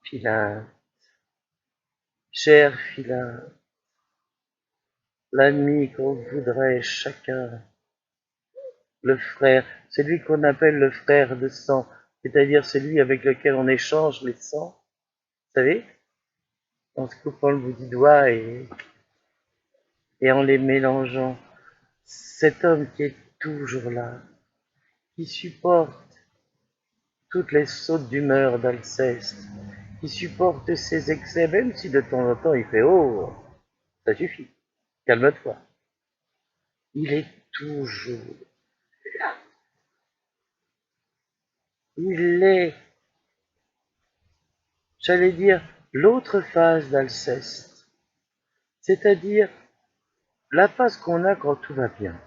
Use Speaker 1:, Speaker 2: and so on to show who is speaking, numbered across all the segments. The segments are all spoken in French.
Speaker 1: Philine, cher Philine, l'ami qu'on voudrait chacun, le frère, celui qu'on appelle le frère de sang, c'est-à-dire celui avec lequel on échange les sangs, vous savez, en se coupant le bout du doigt et en les mélangeant. Cet homme qui est toujours là, qui supporte toutes les sautes d'humeur d'Alceste, qui supporte ses excès, même si de temps en temps il fait oh, ça suffit, calme-toi. Il est toujours là. Il est, j'allais dire, l'autre phase d'Alceste, c'est-à-dire la phase qu'on a quand tout va bien.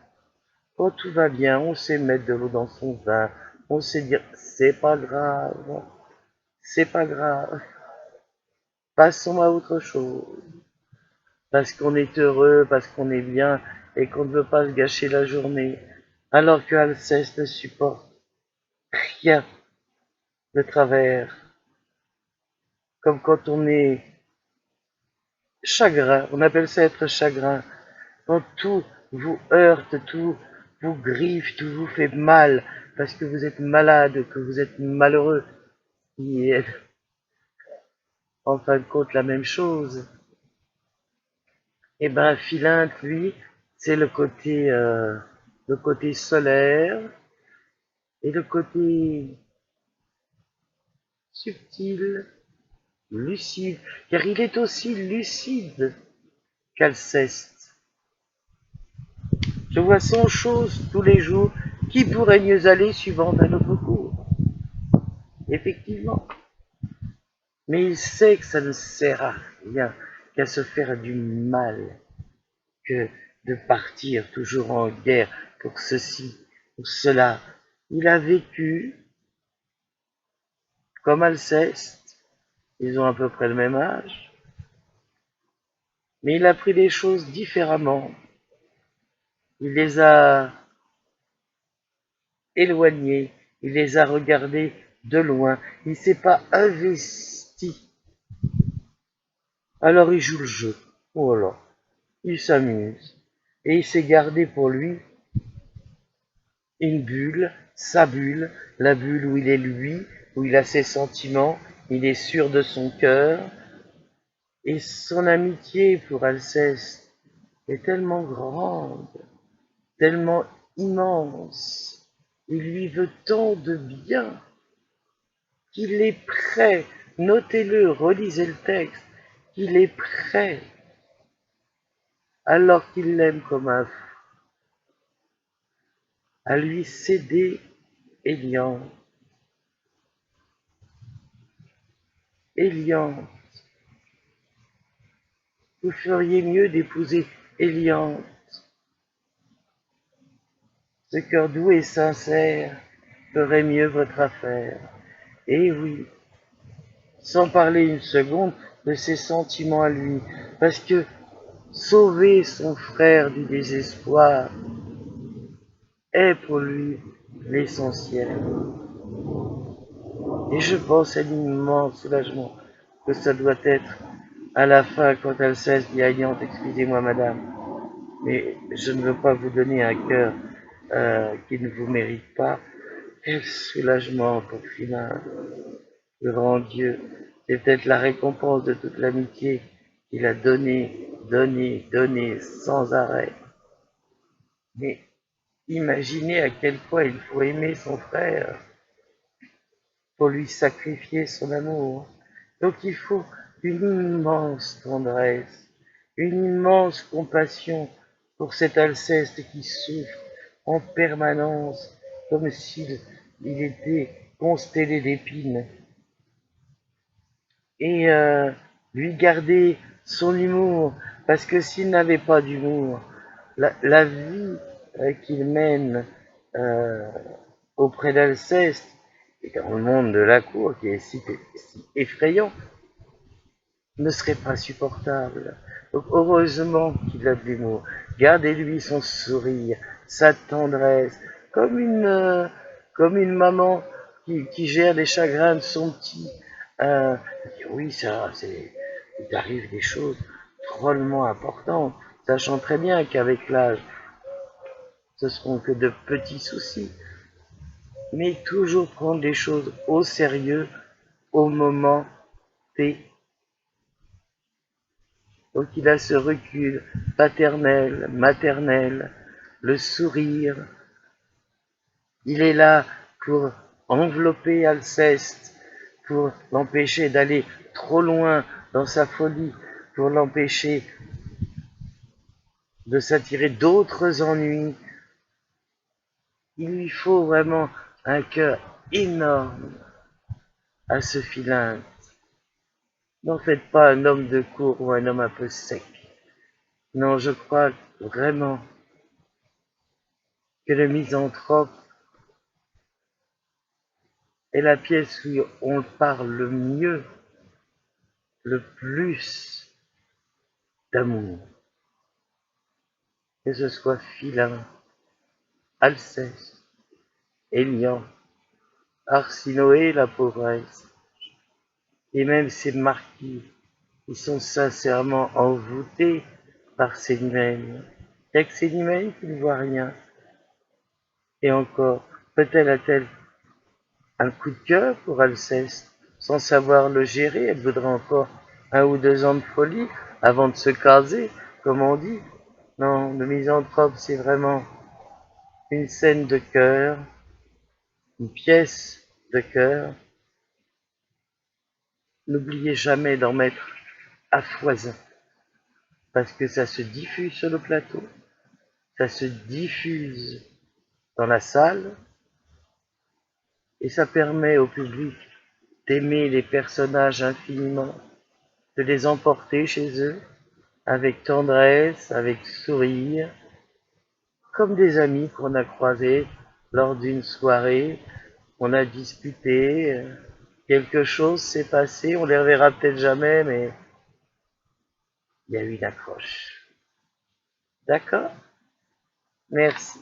Speaker 1: Quand tout va bien, on sait mettre de l'eau dans son vin, on sait dire c'est pas grave, passons à autre chose. Parce qu'on est heureux, parce qu'on est bien et qu'on ne veut pas se gâcher la journée. Alors que Alceste ne supporte rien de travers. Comme quand on est chagrin, on appelle ça être chagrin. Quand tout vous heurte, tout vous griffe, tout vous fait mal, parce que vous êtes malade, que vous êtes malheureux, qui est en fin de compte la même chose. Et ben Philinte, lui, c'est le côté solaire et le côté subtil, lucide, car il est aussi lucide qu'Alceste. Je vois 100 choses tous les jours qui pourraient mieux aller suivant un autre cours. Effectivement. Mais il sait que ça ne sert à rien qu'à se faire du mal, que de partir toujours en guerre pour ceci, pour cela. Il a vécu comme Alceste, ils ont à peu près le même âge, mais il a pris les choses différemment. Il les a éloignés, il les a regardés de loin, il ne s'est pas investi. Alors il joue le jeu, voilà, il s'amuse, et il s'est gardé pour lui une bulle, sa bulle, la bulle où il est lui, où il a ses sentiments, il est sûr de son cœur, et son amitié pour Alceste est tellement grande, tellement immense, il lui veut tant de bien, qu'il est prêt, notez-le, relisez le texte, qu'il est prêt, alors qu'il l'aime comme un fou, à lui céder Élian. Élian, vous feriez mieux d'épouser Élian. Ce cœur doux et sincère ferait mieux votre affaire. Et oui, sans parler une seconde de ses sentiments à lui, parce que sauver son frère du désespoir est pour lui l'essentiel. Et je pense à l'immense soulagement que ça doit être à la fin quand Alceste dit à Agnante, excusez-moi madame, mais je ne veux pas vous donner un cœur qui ne vous mérite pas. Quel soulagement pour Philin, le grand Dieu. C'est peut-être la récompense de toute l'amitié qu'il a donnée, donnée, donnée sans arrêt. Mais imaginez à quel point il faut aimer son frère pour lui sacrifier son amour. Donc il faut une immense tendresse, une immense compassion pour cet Alceste qui souffre en permanence comme s'il était constellé d'épines. Et lui garder son humour, parce que s'il n'avait pas d'humour, la vie qu'il mène euh, auprès d'Alceste, et dans le monde de la cour, qui est si effrayant, ne serait pas supportable. Donc heureusement qu'il a de l'humour. Gardez-lui son sourire, sa tendresse, comme une maman qui gère les chagrins de son petit. Oui, ça, il arrive des choses drôlement importantes, sachant très bien qu'avec l'âge, ce seront que de petits soucis, mais toujours prendre les choses au sérieux au moment T. Donc il a ce recul paternel, maternel, le sourire. Il est là pour envelopper Alceste, pour l'empêcher d'aller trop loin dans sa folie, pour l'empêcher de s'attirer d'autres ennuis. Il lui faut vraiment un cœur énorme à ce filin. N'en faites pas un homme de cour ou un homme un peu sec. Non, je crois vraiment que le misanthrope est la pièce où on parle le mieux, le plus d'amour. Que ce soit Philin, Alceste, Élian, Arsinoé, la pauvresse, et même ces marquis qui sont sincèrement envoûtés par Célimène. Il n'y a que Célimène qui ne voit rien. Et encore, peut-être a-t-elle un coup de cœur pour Alceste, sans savoir le gérer. Elle voudrait encore 1 ou 2 ans de folie avant de se caser, comme on dit. Non, le misanthrope, c'est vraiment une scène de cœur, une pièce de cœur. N'oubliez jamais d'en mettre à foison, parce que ça se diffuse sur le plateau, ça se diffuse dans la salle, et ça permet au public d'aimer les personnages infiniment, de les emporter chez eux, avec tendresse, avec sourire, comme des amis qu'on a croisés lors d'une soirée, on a discuté, quelque chose s'est passé, on les reverra peut-être jamais, mais il y a eu une accroche. D'accord? Merci.